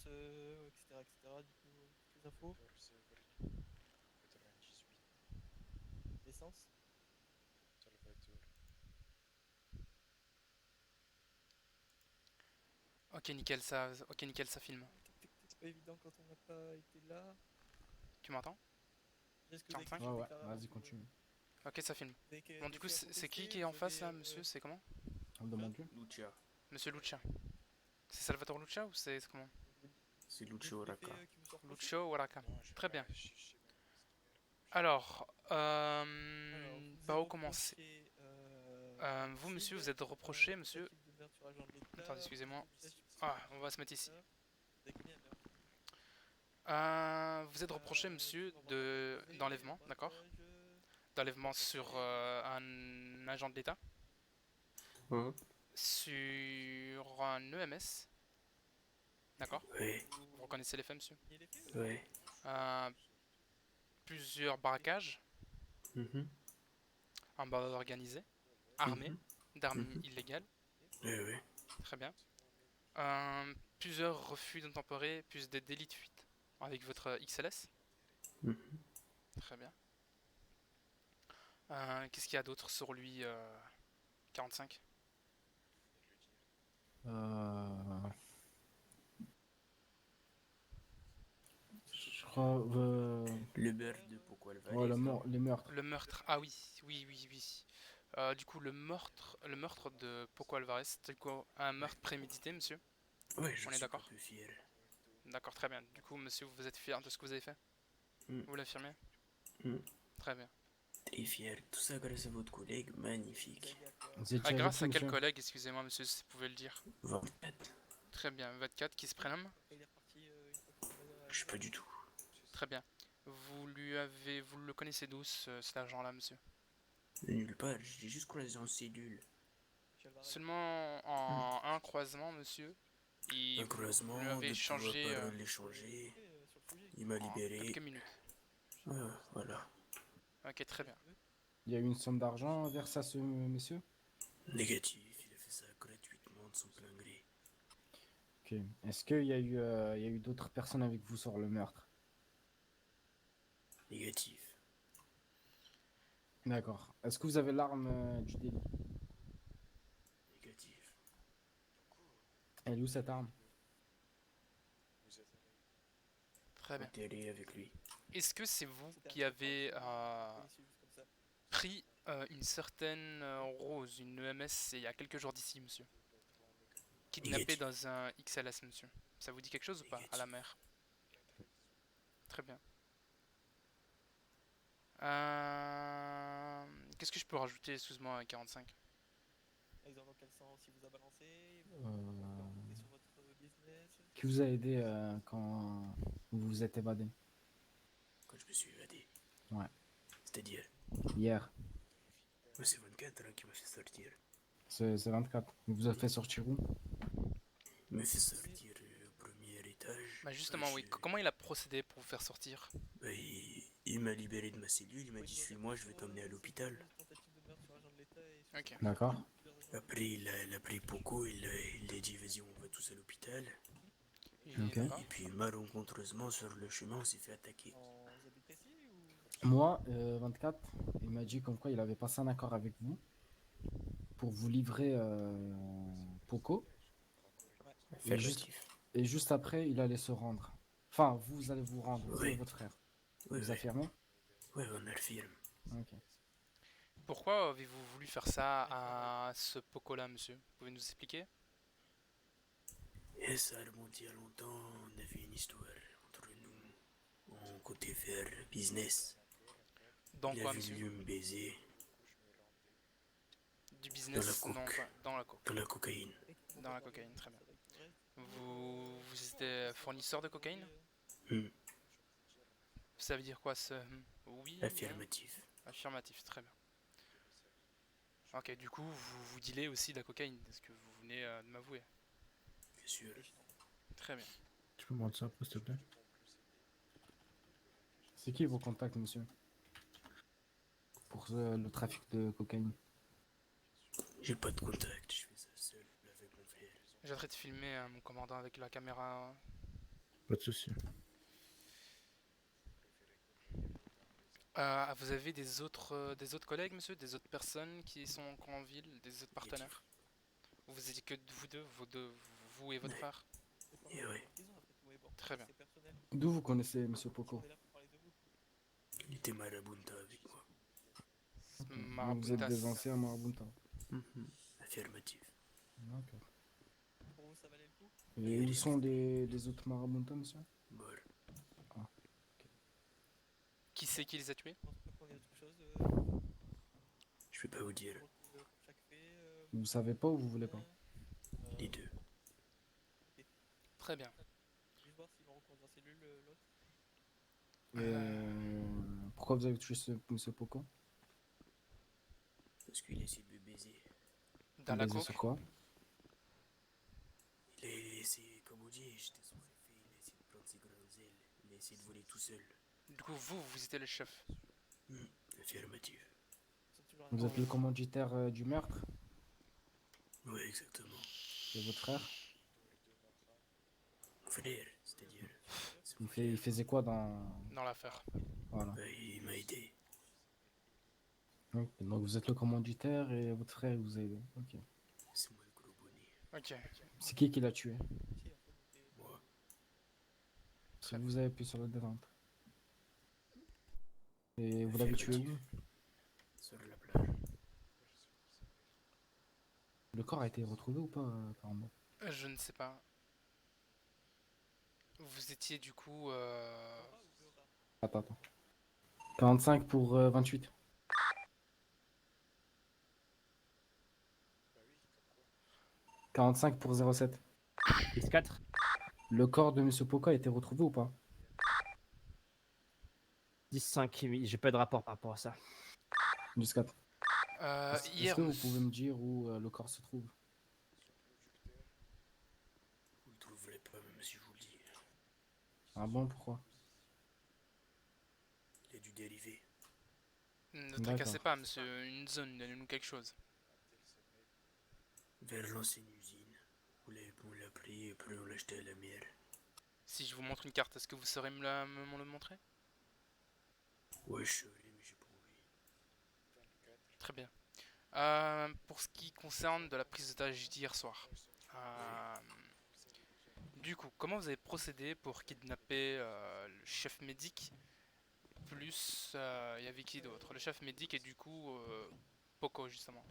etc. Du coup, toutes les infos, 1498, l'essence. Salvatore. Ok, nickel, ça filme. C'est pas évident quand on n'a pas été là. Tu m'entends? Est-ce que vous avez quelque 45? chose Ouais, à ouais, déclarer avant vas-y, que... continue. Ok, ça filme. Vous avez Bon, du des coup, faits à c'est qui contester? qui est Vous en face avez... là, monsieur? C'est comment? On me Pardon? demande plus. Lucia, Monsieur Lucia. C'est Salvatore Lucia ou c'est comment? c'est Vous avez Lucio tous les Raka. faits qui vous sont reprochés? Lucio Waraka. Non, j'ai Très pas. bien. J'ai pas Alors, Alors, vous par êtes où commencer? reproché Vous, monsieur, vous homicide, êtes reproché, monsieur. tentative de meurtre sur agent de Attendez, l'État, excusez-moi. usurpation Ah, de on va se mettre ici. l'État. Vous avez commis un meurtre. Vous êtes reproché, Du coup, monsieur, on va voir votre de exposé, le d'enlèvement, d'accord? braquage, D'enlèvement sur ok. un agent de l'État, Hein. sur un EMS, d'accord? Ouais, Vous Vous reconnaissez les faits, monsieur? niez les faits ou pas? ouais. Euh, Plusieurs braquages, Mhm, en bande organisée, armés, mhm, d'armes mhm. illégales, Ouais, ouais. très bien. Plusieurs refus d'intempérer, plus des délits de fuite avec votre XLS, Mhm. très bien. Qu'est-ce qu'il y a d'autre sur lui 45? Euh, je crois. Le beurre de Meurtre, Poco Ouais, Alvarez, non? les meurtres. Le meurtre, ah oui, oui, oui, oui. Du coup, le meurtre de Poco Alvarez, c'était quoi? Un Ouais. meurtre prémédité, monsieur? Ouais, j'en On est suis un d'accord? peu fier. D'accord, très bien. Du coup, monsieur, vous êtes fier de ce que vous avez fait? Mm, Vous l'affirmez? mm. Très bien. Très fier. Tout ça grâce à votre collègue vous magnifique. alliez à quoi? Vous étiez Ah, avec grâce qui, à quel monsieur? collègue, excusez-moi, monsieur, si vous pouvez le dire? 24. Très bien, 24, qui se prénomme? Après, il est reparti une fois que tout le monde a Je sais pas atterri. du tout. Très bien. Vous le connaissez d'où, cet agent-là, monsieur? De nulle part, j'ai juste croisé en cellule. Michel Varela. Seulement Mm. en un croisement, monsieur, et Un vous lui croisement, avez de échangé paroles Vous avez des échangées. faits sur le sujet? Il m'a en quelques libéré. minutes. Voilà. Ok, très bien. Vous Il y a eu une somme d'argent versée à ce monsieur? Négatif, il a fait ça gratuitement de son plein gré. Ok. Est-ce il y a eu d'autres personnes avec vous sur le meurtre? Négatif. D'accord. Est-ce que vous avez l'arme du délit? Négatif. Elle est où cette arme? Très bien. Enterré avec lui. Est-ce que c'est vous C'était un qui trafiquant avez ou vous connaissiez juste comme ça? pris une certaine Rose, une EMS, il y a quelques jours d'ici, monsieur? Kidnappée Négatif. dans un XLS, monsieur. Ça vous dit quelque chose ou pas? À la Négatif. mer. Très bien. Qu'est-ce que je peux rajouter, excuse-moi, à 45? Exemple dans quel sens il vous a balancé? Vous pouvez Euh, enquêter sur votre business? qui vous a aidé quand vous vous êtes évadé? Quand je me suis évadé. Ouais. C'est-à-dire, Hier. moi c'est 24 hein, qui m'a fait sortir. C'est 24. Il vous a fait sortir où? Il m'a fait Et sortir au premier étage. Bah justement, oui. Comment il a procédé pour vous faire sortir? Bah, il m'a libéré de ma cellule, il m'a ouais, dit je vous suis-moi, interpelle je vais sur t'emmener à cette l'hôpital. fameuse tentative de meurtre sur agent de l'État et Ok. soupçon de D'accord. plusieurs agents de Après, l'État. il a pris Poco, il a dit vas-y, on va tous à l'hôpital. Et Ok. d'accord. Et puis malencontreusement, sur le chemin, on s'est fait attaquer. En... Vous êtes précis ou... Moi, 24, il m'a dit comme quoi il avait passé un accord avec vous pour vous livrer Poco Ouais. et juste, Affirmatif. et juste après, il allait se rendre. Enfin, vous allez vous rendre, vous et Oui, votre frère. oui, Vous oui. affirmez? Oui, on affirme. Ok. Pourquoi avez-vous voulu faire ça Affirmatif. à ce Poco-là, monsieur? Vous pouvez nous expliquer? Et ça remonte il y a longtemps, on avait une histoire entre nous. On comptait faire business. Dans Il a quoi, monsieur? voulu me baiser Du dans la business? Non, coke, quoi. Dans la coke. dans la cocaïne. Et qui compte Dans la avoir cocaïne, très business bien. avec vous reste vous Vous Non, après étiez c'est votre fournisseur de catégorie. cocaïne? Hmm. Ça veut dire quoi, ce oui, non? Affirmatif. Affirmatif, très bien. Ok, du coup, vous dealez aussi de la cocaïne, est-ce que vous venez de m'avouer? Bien sûr. Déchirant. Très bien. Tu peux me rendre ça, s'il te plaît? C'est qui vos contacts, monsieur, pour le trafic de cocaïne? J'ai pas de contact, je fais ça seul avec mon frère. J'arrête de filmer mon commandant avec la caméra. Pas de souci. Vous avez des autres collègues, monsieur, des autres personnes qui sont encore en ville, des autres partenaires? Ou vous étiez que vous et votre Ouais. frère? Et ouais, Très bien. D'où vous connaissez Monsieur Poco? il était marabunta avec moi. Donc vous êtes Marabuntas. des anciens marabunta. Affirmatif. D'accord. Pour vous, ça valait le coup? Et où sont les autres marabunta, monsieur? Mort. Qui c'est qui les a tués? Je pense pas qu'on ait autre chose. Je peux pas vous dire. Pour chaque fait. Vous savez pas ou vous voulez pas? Les deux. Très bien. Juste voir s'ils vont reconduire en cellule l'autre. Et pourquoi vous avez tué Monsieur Poco? Parce qu'il a essayé de me baiser. Dans la Basé cour? sur quoi? Il a essayé, comme on dit, j'étais son préfet. Il a essayé de prendre ses grandes ailes. Il a essayé de voler tout seul. Du coup, vous étiez le chef. Affirmatif. Ils sont toujours Vous êtes le commanditaire du meurtre? Ouais, exactement. Et votre frère? Mon frère, c'est-à-dire. c'est mon Il frère. faisait quoi dans... Dans l'affaire. Voilà. Il m'a aidé. Ok. Donc vous êtes le commanditaire et votre frère il vous a aidé. Ok. C'est moi le gros bonnet. Ok. C'est qui l'a tué? Moi. Si vous avez pu sur la détente. Et vous l'avez tué où? Sur la plage. Le corps a été retrouvé ou pas, apparemment? Je ne sais pas. Vous étiez du coup... Attends. 45 pour 28. « 45 pour 07. 4. Le corps de Monsieur Poco a été retrouvé ou pas? 10-5, j'ai pas de rapport par rapport à ça. 10-4. Est-ce hier, que vous pouvez me dire où le corps se trouve? Vous le trouverez pas, même si je vous le dis. Ah bon, pourquoi? Il a dû dériver. ne D'accord. tracassez pas, monsieur. Une zone, donnez-nous quelque chose. Vers l'ancienne usine. On l'a pris et puis on l'a acheté à la mer. Si je vous montre une carte, est-ce que vous saurez me le montrer? Ouais, je saurais, mais j'ai pas envie. Très bien. Pour ce qui concerne de la prise d'otage d'hier soir, du coup, comment vous avez procédé pour kidnapper le chef médic plus il y avait qui d'autre? Le chef médic et du coup Poco justement.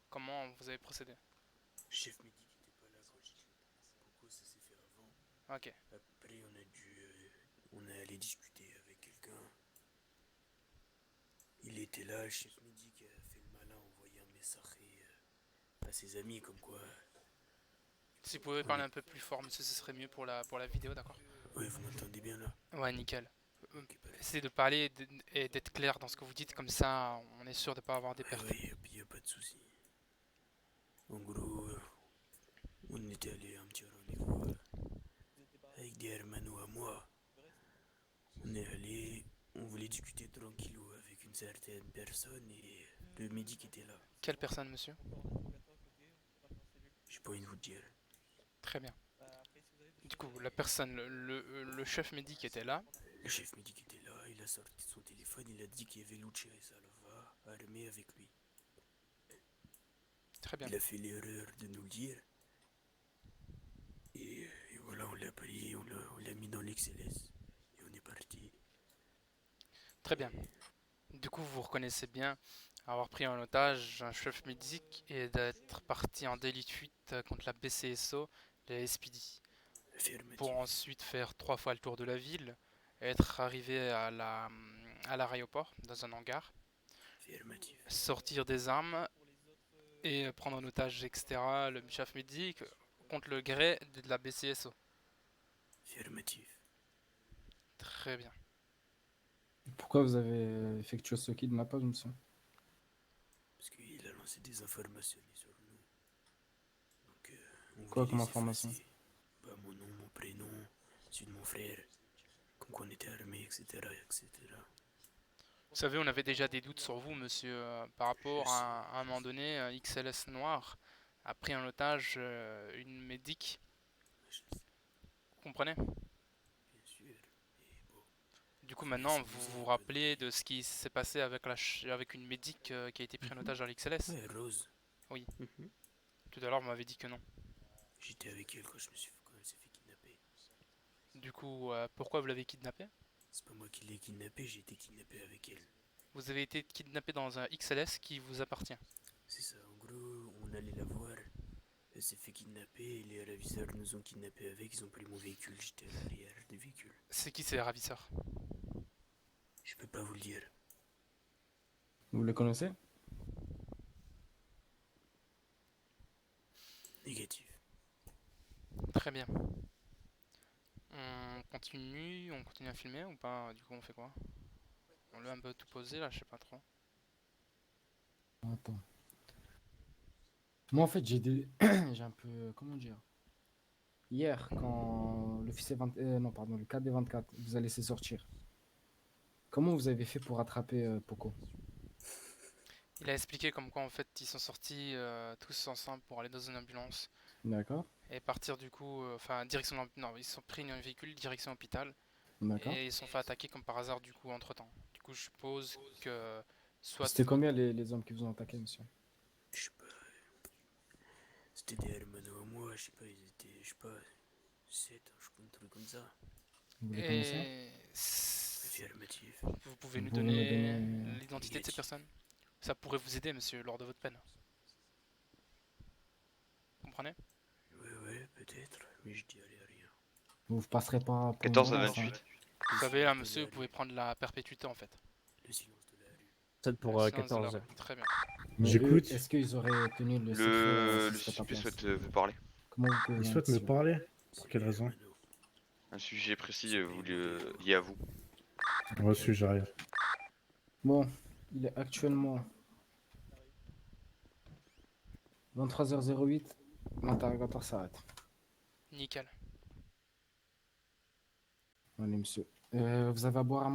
Comment vous avez procédé? Le chef m'a dit qu'il était pas là quand j'ai tué. Pourquoi ça s'est fait avant? Ok. Après, on est allé discuter avec quelqu'un. Il était là, le chef midi qui a fait le malin, envoyé un message à ses amis comme quoi. Si vous pouvez parler un peu plus fort, monsieur, ce serait mieux pour la vidéo, d'accord? Ouais, vous m'entendez bien là? Ouais, nickel. Ok, parfait. Essayez de parler et d'être clair dans ce que vous dites, comme ça on est sûr de ne pas avoir des pertes. Ouais, y a pas de souci. En gros, on était allé à un petit rendez-vous avec des hermanos à moi. On est allé, on voulait discuter tranquillou avec une certaine personne et le médic était là. Quelle personne, monsieur? J'ai pas envie de vous dire. Très bien. Du coup, la personne, le chef médic était là. Le chef médic était là, il a sorti son téléphone, il a dit qu'il y avait Lucia et Salva armés avec lui. Très bien. Il a fait l'erreur de nous le dire. Et voilà, on l'a pris, on l'a mis dans l'XLS. Et on est parti. Très bien. Du coup, vous reconnaissez bien avoir pris en otage un chef médic et d'être parti en délit de fuite contre la BCSO, la SPD. Affirmatif. Pour ensuite faire 3 fois le tour de la ville, être arrivé à l'aéroport, dans un hangar, Affirmatif. sortir des armes et prendre en otage, etc., le chef médic contre le gré de la BCSO. Affirmatif. Très bien. Pourquoi vous avez effectué ce kidnappage, monsieur? Parce qu'il a lancé des informations sur nous. Donc, on Quoi voulait comme les information? effacer. Bah, mon nom, mon prénom, celui de mon frère. Comme qu'on était armés, etc., etc. Vous savez, on avait déjà des doutes sur vous, monsieur, par rapport à un moment donné, XLS Noir a pris en otage une médic. Vous comprenez? Du coup, maintenant, vous vous rappelez de ce qui s'est passé avec, avec une médic qui a été prise en otage à l'XLS? Ouais, Rose. Mhm. Tout à l'heure, vous m'avez dit que non. J'étais avec elle quand quand elle s'est fait kidnapper. Du coup, pourquoi vous l'avez kidnappée? C'est pas moi qui l'ai kidnappée, j'ai été kidnappé avec elle. Vous avez été kidnappé dans un XLS qui vous appartient. C'est ça, en gros, on allait la voir. Elle s'est fait kidnapper et les ravisseurs nous ont kidnappés avec. Ils ont pris mon véhicule, j'étais à l'arrière du véhicule. C'est qui ces ravisseurs? Je peux pas vous le dire. Vous les connaissez? Négatif. Très bien. On continue à filmer ou pas? Du coup, on fait quoi? On l'a un peu tout posé là, je sais pas trop. Attends. Moi, en fait, j'ai des... j'ai un peu... Comment dire? Hier, quand l'officier non, pardon, le KD24 vous a laissé sortir, comment vous avez fait pour attraper Poco? Il a expliqué comme quoi en fait ils sont sortis tous ensemble pour aller dans une ambulance D'accord, et partir du coup, enfin direction non, ils se sont pris un véhicule direction hôpital d'accord. et ils se sont fait attaquer comme par hasard du coup entre temps. Du coup je suppose que soit C'était combien les hommes qui vous ont attaqué, monsieur? Je sais pas. C'était des hermanos à moi, je sais pas, ils étaient, je sais pas, 7, je crois, un truc comme ça. Vous les connaissez? et Affirmatif. vous pouvez nous Vous pouvez me donner donner- l'identité de ces personnes? Ça pourrait vous aider monsieur lors de votre peine. Comprenez? Ouais, peut-être, mais je dirais rien. Vous passerez pas pour 14 à une menace, hein. 28. Vous savez là monsieur, vous pouvez prendre la perpétuité en fait. Le silence de la rue. Peut-être pour Le silence de la 14. rue. Très bien. Mais J'écoute. eux, est-ce qu'ils auraient tenu le secret Le si c'était ta suspect place? souhaite vous parler. Comment vous pouvez Il souhaite me l'anticiper? parler. C'est Pour quelle des raison? hermanos. Un sujet précis lié à vous. Reçu, j'arrive. Bon, il est actuellement 23h08. L'interrogatoire s'arrête. Nickel. Allez, monsieur. Vous avez à boire à manger?